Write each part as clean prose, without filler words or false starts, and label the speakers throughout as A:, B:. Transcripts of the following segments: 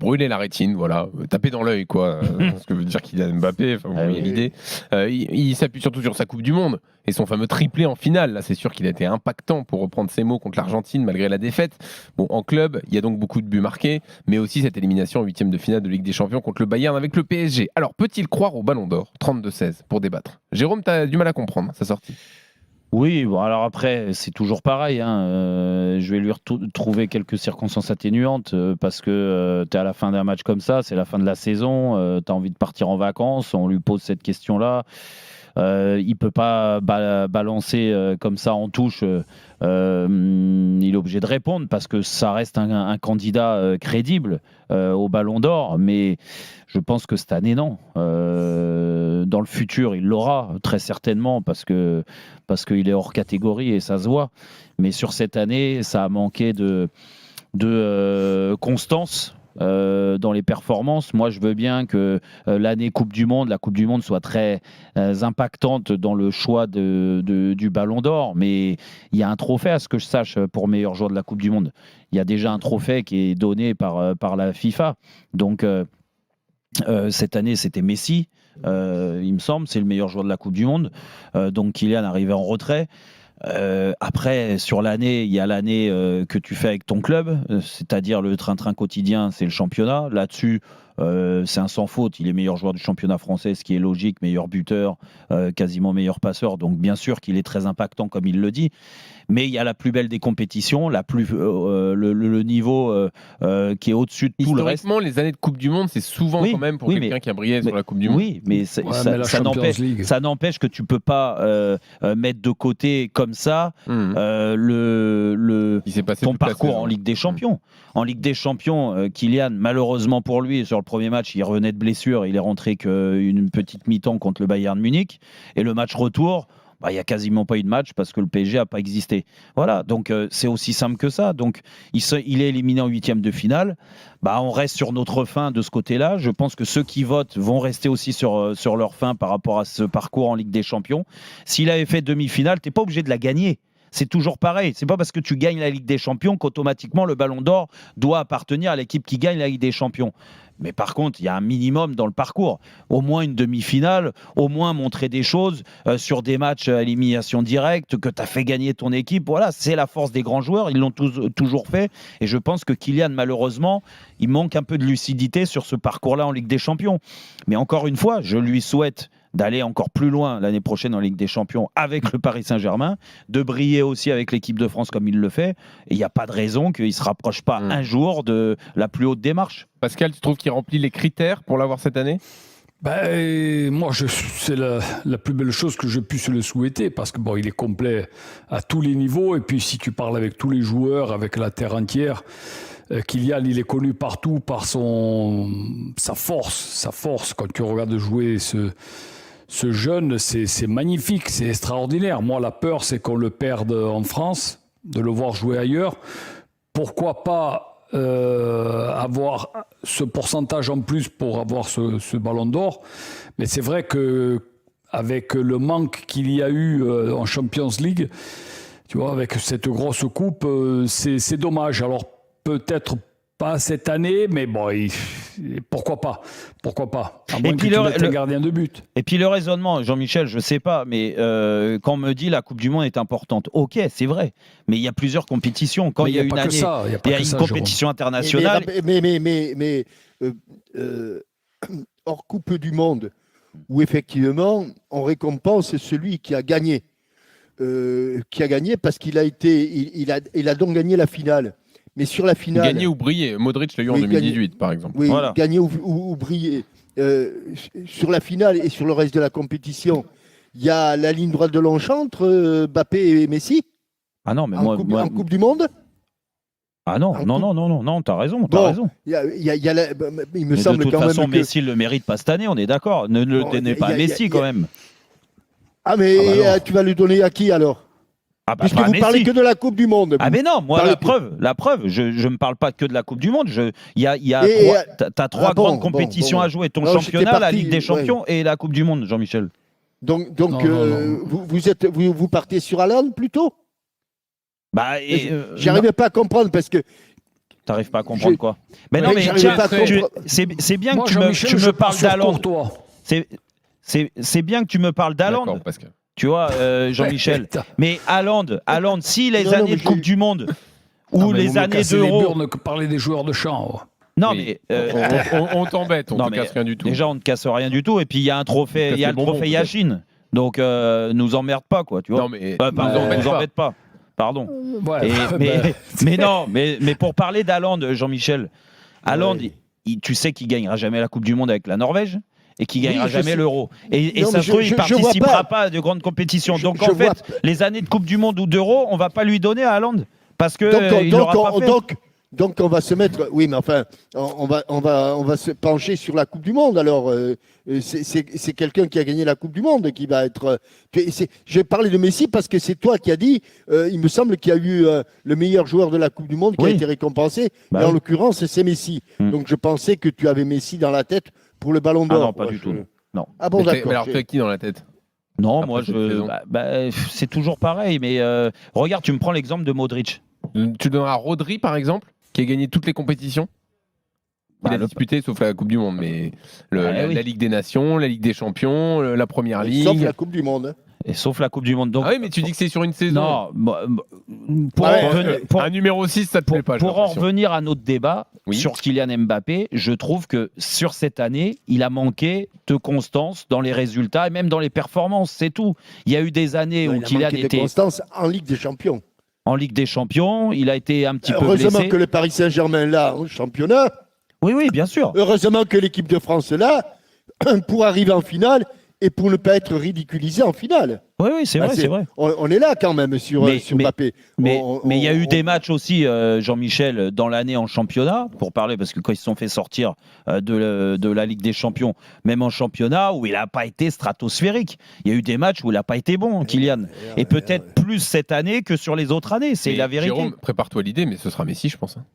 A: brûler la rétine, voilà, taper dans l'œil, quoi. Ce que veut dire Kylian Mbappé, enfin, il y a l'idée. Il s'appuie surtout sur sa Coupe du Monde et son fameux triplé en finale. Là, c'est sûr qu'il a été impactant, pour reprendre ses mots, contre l'Argentine, malgré la défaite. Bon, en club, il y a donc beaucoup de buts marqués, mais aussi cette élimination en huitième de finale de Ligue des Champions contre le Bayern avec le PSG. Alors, peut-il croire au Ballon d'Or 32-16 pour débattre? Jérôme, tu as du mal à comprendre sa sortie.
B: Oui, bon, alors après, c'est toujours pareil. Je vais lui trouver quelques circonstances atténuantes parce que tu es à la fin d'un match comme ça, c'est la fin de la saison, tu as envie de partir en vacances, on lui pose cette question-là. Il peut pas balancer comme ça en touche. Il est obligé de répondre parce que ça reste un candidat crédible au Ballon d'Or. Mais je pense que cette année, non. Dans le futur, il l'aura très certainement parce qu'il est hors catégorie et ça se voit. Mais sur cette année, ça a manqué de constance. Dans les performances, moi je veux bien que l'année Coupe du Monde, la Coupe du Monde soit très impactante dans le choix du Ballon d'Or, mais il y a un trophée à ce que je sache pour meilleur joueur de la Coupe du Monde. Il y a déjà un trophée qui est donné par la FIFA. Donc cette année c'était Messi, il me semble, c'est le meilleur joueur de la Coupe du Monde. Donc Kylian arrivait en retrait. Après, sur l'année, il y a l'année que tu fais avec ton club, c'est-à-dire le train-train quotidien, c'est le championnat. Là-dessus, c'est un sans faute. Il est meilleur joueur du championnat français, ce qui est logique, meilleur buteur, quasiment meilleur passeur. Donc, bien sûr qu'il est très impactant, comme il le dit. Mais il y a la plus belle des compétitions, le niveau qui est au-dessus de tout le reste.
A: Historiquement, les années de Coupe du Monde, c'est souvent quand même pour quelqu'un qui a brillé sur la Coupe du Monde.
B: Oui, mais ça n'empêche que tu ne peux pas mettre de côté comme ça ton parcours en Ligue des Champions. En Ligue des Champions, Kylian, malheureusement pour lui, sur le premier match, il revenait de blessure, il est rentré qu'une petite mi-temps contre le Bayern Munich. Et le match retour, il n'y a quasiment pas eu de match parce que le PSG n'a pas existé. Voilà, donc c'est aussi simple que ça. Donc il est éliminé en huitième de finale. On reste sur notre fin de ce côté-là. Je pense que ceux qui votent vont rester aussi sur leur fin par rapport à ce parcours en Ligue des Champions. S'il avait fait demi-finale, tu n'es pas obligé de la gagner. C'est toujours pareil. C'est pas parce que tu gagnes la Ligue des Champions qu'automatiquement le Ballon d'Or doit appartenir à l'équipe qui gagne la Ligue des Champions. Mais par contre, il y a un minimum dans le parcours. Au moins une demi-finale, au moins montrer des choses sur des matchs à élimination directe, que tu as fait gagner ton équipe. Voilà, c'est la force des grands joueurs. Ils l'ont toujours fait. Et je pense que Kylian, malheureusement, il manque un peu de lucidité sur ce parcours-là en Ligue des Champions. Mais encore une fois, je lui souhaite d'aller encore plus loin l'année prochaine en Ligue des Champions avec le Paris Saint-Germain, de briller aussi avec l'équipe de France comme il le fait. Et il n'y a pas de raison qu'il ne se rapproche pas un jour de la plus haute démarche.
A: Pascal, tu trouves qu'il remplit les critères pour l'avoir cette année ?
C: Moi, c'est la plus belle chose que je puisse le souhaiter parce que il est complet à tous les niveaux. Et puis, si tu parles avec tous les joueurs, avec la terre entière, Kylian, il est connu partout par sa force. Quand tu regardes jouer ce jeune, c'est magnifique, c'est extraordinaire. Moi, la peur, c'est qu'on le perde en France, de le voir jouer ailleurs. Pourquoi pas avoir ce pourcentage en plus pour avoir ce Ballon d'Or? Mais c'est vrai que avec le manque qu'il y a eu en Champions League, tu vois, avec cette grosse coupe, c'est dommage. Alors peut-être pas cette année, mais pourquoi pas à moins que tu mettes un gardien de but.
B: Et puis le raisonnement, Jean-Michel, je sais pas, mais quand on me dit la Coupe du Monde est importante, ok, c'est vrai, mais il y a plusieurs compétitions. Quand il y a une année, il y a une compétition internationale.
D: Mais hors Coupe du Monde, où effectivement on récompense celui qui a gagné, parce qu'il a donc gagné la finale. Mais sur la finale...
A: Gagner ou briller. Modric l'a eu en 2018, par exemple.
D: Oui, voilà. Gagner ou briller. Sur la finale et sur le reste de la compétition, il y a la ligne droite de l'enchantre, Mbappé et Messi.
B: Ah non, mais
D: en Coupe du Monde.
B: Ah non, t'as raison.
D: Il me semble quand même que... De toute façon,
B: Messi ne le mérite pas cette année, on est d'accord. Ne le donnez pas à Messi, quand même.
D: Ah, mais tu vas le donner à qui, alors ? Puisque vous parlez que de la Coupe du Monde.
B: Ah mais non, moi la preuve, je ne me parle pas que de la Coupe du Monde. T'as trois grandes compétitions à jouer, ton championnat, la Ligue des Champions et la Coupe du Monde, Jean-Michel.
D: Donc vous partez sur Haaland plutôt ? J'arrivais pas à comprendre parce que
B: T'arrives pas à comprendre quoi? Mais non,
D: Oui,
B: mais
D: j'arrive
B: tiens,
D: pas à comprendre.
B: c'est bien
C: Moi,
B: que tu
C: Jean-Michel,
B: me
C: je
B: parles
C: pense sur
B: d'Haaland.
C: Courtois.
B: C'est bien que tu me parles d'Haaland.
A: D'accord, Pascal.
B: Tu vois, Jean-Michel. Mais Haaland, si les
D: Non, non,
B: années
D: mais
B: de Coupe du Monde ou
C: Non, mais
B: les
C: vous me
B: années
C: cassez les
B: d'Euro.
C: burnes que parler des joueurs de champ. Ouais.
B: Non,
A: Oui.
B: mais.
A: On t'embête, on
B: non,
A: te
B: mais
A: casse rien du tout.
B: Déjà, on ne casse rien du tout. Et puis, il y a un trophée,
A: casse
B: il y a
A: les
B: le
A: bonbons,
B: trophée
A: peut-être.
B: Yashin. Donc, nous emmerde pas, quoi. Tu vois.
A: Non, mais
B: Pardon,
A: nous
B: nous embête pas. Pardon.
C: Ouais,
B: Et-
C: ben,
B: mais non, mais pour parler d'Haaland, Jean-Michel, Haaland,
D: Ouais.
B: tu sais qu'il gagnera jamais la Coupe du Monde avec la Norvège et qu'il
D: Oui,
B: gagnera
D: je
B: jamais
D: sais.
B: l'Euro. Et
D: Non,
B: ça
D: mais
B: se trouve, il
D: je vois
B: participera
D: pas.
B: pas à de grandes compétitions. Donc
D: Je
B: en fait,
D: vois-
B: les années de Coupe du Monde ou d'Euro, on va pas lui donner à Haaland parce que il
D: Donc,
B: l'aura pas fait.
D: donc, on va se mettre. Oui, mais enfin, on va se pencher sur la Coupe du Monde. Alors, c'est quelqu'un qui a gagné la Coupe du Monde qui va être. Je vais parler de Messi parce que c'est toi qui as dit. Il me semble qu'il y a eu le meilleur joueur de la Coupe du Monde qui
B: Oui.
D: a été récompensé.
B: Bah
D: et en
B: oui.
D: l'occurrence, c'est Messi. Donc, je pensais que tu avais Messi dans la tête pour le Ballon d'Or.
B: non, pas
D: quoi.
B: du tout. Non.
D: Ah bon,
A: Mais
D: d'accord.
A: alors, tu as qui dans la tête?
B: Non,
A: Après
B: moi
A: cette saison.
B: c'est toujours pareil. Mais regarde, tu me prends l'exemple de Modric.
A: Tu donneras Rodri, par exemple, qui a gagné toutes les compétitions. Il
B: Bah,
A: a disputé, sauf la Coupe du Monde, mais
B: Ouais, oui.
A: la Ligue des Nations, la Ligue des Champions, la Première
D: Sauf
A: Ligue.
D: la Coupe du Monde.
B: Et sauf la Coupe du Monde. Donc,
A: Ah oui, mais tu dis que c'est sur une saison.
B: non, pour,
D: Ah ouais,
B: en revenir- pour-
A: Un numéro 6, ça te plaît pas, j'ai
B: pour en
A: l'impression.
B: revenir à notre débat
A: Oui.
B: sur Kylian Mbappé, je trouve que sur cette année, il a manqué de constance dans les résultats et même dans les performances, c'est tout. Il y a eu des années
D: Non,
B: où
D: il a
B: Kylian
D: manqué de
B: était
D: constance en Ligue des Champions.
B: en Ligue des Champions, il a été un petit peu
D: Heureusement
B: blessé.
D: que le Paris Saint-Germain là au championnat.
B: Oui, oui, bien sûr.
D: Heureusement que l'équipe de France est là pour arriver en finale et pour ne pas être ridiculisé en finale.
B: Oui, oui, c'est
D: Ah,
B: vrai, c'est vrai.
D: On est là quand même sur Mbappé.
B: Mais il y a eu des matchs aussi, Jean-Michel, dans l'année en championnat, pour parler, parce que quand ils se sont fait sortir de la Ligue des Champions, même en championnat, où il n'a pas été stratosphérique. Il y a eu des matchs où il n'a pas été bon, Kylian. Et peut-être plus cette année que sur les autres années, c'est
A: Mais
B: la vérité.
A: Jérôme, prépare-toi l'idée, mais ce sera Messi, je pense. Hein.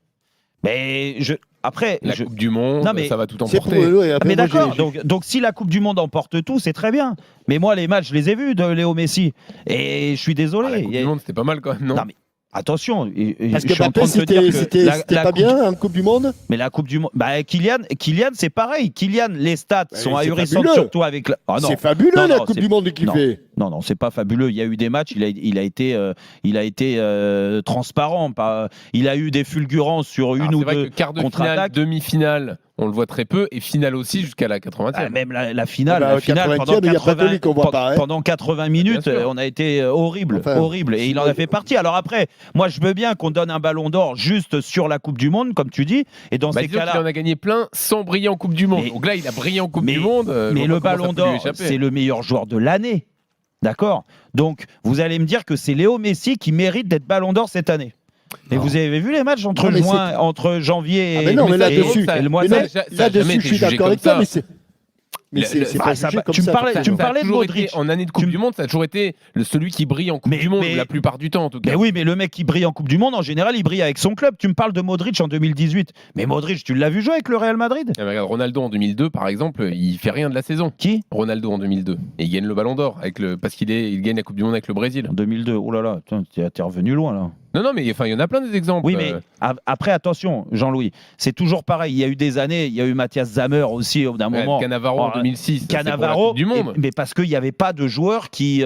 B: Mais après,
A: La Coupe du Monde,
B: Non, mais
A: ça va tout
D: C'est pour
A: emporter.
D: eux.
B: mais d'accord, donc si la Coupe du Monde emporte tout, c'est très bien. Mais moi, les matchs, je les ai vus de Léo Messi. Et je suis désolé.
A: Ah, la Coupe du Monde, c'était pas mal quand même, non?
B: Non, mais attention,
D: Parce
B: je
D: que
B: suis en train
D: Mbappé,
B: de te dire que
D: c'était
B: la
D: pas
B: Coupe
D: bien en Coupe du Monde.
B: Mais la Coupe du Monde, Kylian, c'est pareil. Kylian, les stats sont
D: c'est
B: ahurissantes,
D: fabuleux.
B: surtout avec la. Ah non.
D: C'est fabuleux
B: Non,
D: la
B: non,
D: Coupe
B: c'est-
D: du Monde qu'il
B: non.
D: fait.
B: Non, c'est pas fabuleux. Il y a eu des matchs, il a été transparent. Il a eu des fulgurances sur
A: Alors,
B: une ou
A: c'est vrai
B: deux
A: que quart de finale,
B: contre-attaques.
A: demi-finale, on le voit très peu, et finale aussi jusqu'à la 80e.
B: Ah, même la finale,
D: Ah bah,
B: la finale
D: 80e,
B: pendant
D: il y a pas
B: 80,
D: de lui qu'on voit pas, hein.
B: pendant 80 minutes,
A: Bien sûr.
B: on a été horrible,
D: Enfin,
B: horrible. Et il en a fait partie. Alors après, moi, je veux bien qu'on donne un ballon d'or juste sur la Coupe du Monde, comme tu dis. Et dans
A: Bah,
B: ces
A: disons qu'il
B: cas-là,
A: en a gagné plein sans briller en Coupe du Monde.
B: Mais-
A: Donc là, il a brillé en Coupe
B: mais-
A: du Monde. je
B: mais
A: vois
B: le
A: pas comment
B: ballon
A: ça peut lui
B: d'or,
A: échapper.
B: c'est le meilleur joueur de l'année. D'accord. Donc, vous allez me dire que c'est Léo Messi qui mérite d'être ballon d'or cette année. Et
A: Non.
B: vous avez vu les matchs entre,
D: Non, mais
B: entre janvier
D: Ah,
B: et,
D: mais non, mais
B: et-
D: là-dessus-
B: et le mois
D: Mais
B: de
D: non,
B: mai.
A: ça a jamais
D: là-dessus,
A: été
D: je suis
A: jugé
D: d'accord
A: comme
D: avec toi,
A: ça.
D: mais c'est
A: Le-
D: pas
B: ça
D: jugé
B: va-
D: comme
B: tu me
D: ça.
B: parlais-
D: Enfin,
B: tu me
A: Ça a
B: parlais de
A: toujours été-
B: Modric.
A: en année de Coupe
B: Tu me-
A: du Monde, ça a toujours été celui qui brille en Coupe du Monde,
B: mais-
A: la plupart du temps en tout cas.
B: Mais oui, mais le mec qui brille en Coupe du Monde, en général, il brille avec son club. Tu me parles de Modric en 2018. Mais Modric, tu l'as vu jouer avec le Real Madrid?
A: Ah, mais regarde, Ronaldo en 2002, par exemple, il fait rien de la saison.
B: Qui?
A: Ronaldo en 2002. Et il gagne le Ballon d'Or parce il gagne la Coupe du Monde avec le Brésil.
B: En 2002. Oh là là, t'es revenu loin là.
A: Non, non, mais enfin, il y en a plein des exemples.
B: Oui, mais après, attention, Jean-Louis, c'est toujours pareil. Il y a eu des années, il y a eu Mathias Zammer aussi, au bout d'un moment.
A: Cannavaro en
B: Oh,
A: 2006. c'est pour la
B: Cannavaro,
A: Coupe du Monde.
B: mais parce qu'il n'y avait pas de joueurs qui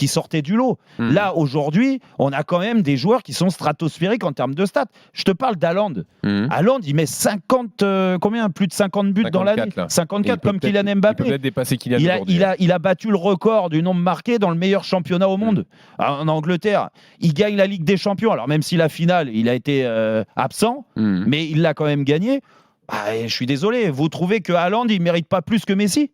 B: sortaient du lot.
A: Hmm.
B: Là, aujourd'hui, on a quand même des joueurs qui sont stratosphériques en termes de stats. Je te parle d'Haaland.
A: Mhm.
B: Haaland, il met 50, combien? Plus de 50 buts dans
A: 54,
B: l'année.
A: là.
B: 54
A: Il peut
B: comme
A: peut-être-
B: Kylian
A: Il peut
B: Mbappé.
A: peut-être dépasser Kylian
B: Il a,
A: aujourd'hui.
B: il, a, il a battu le record du nombre marqué dans le meilleur championnat au monde. En Angleterre, il gagne la Ligue des Champions. Alors même si la finale, il a été absent,
A: Mhm.
B: mais il l'a quand même gagné. Je suis désolé, vous trouvez que Haaland, il ne mérite pas plus que Messi?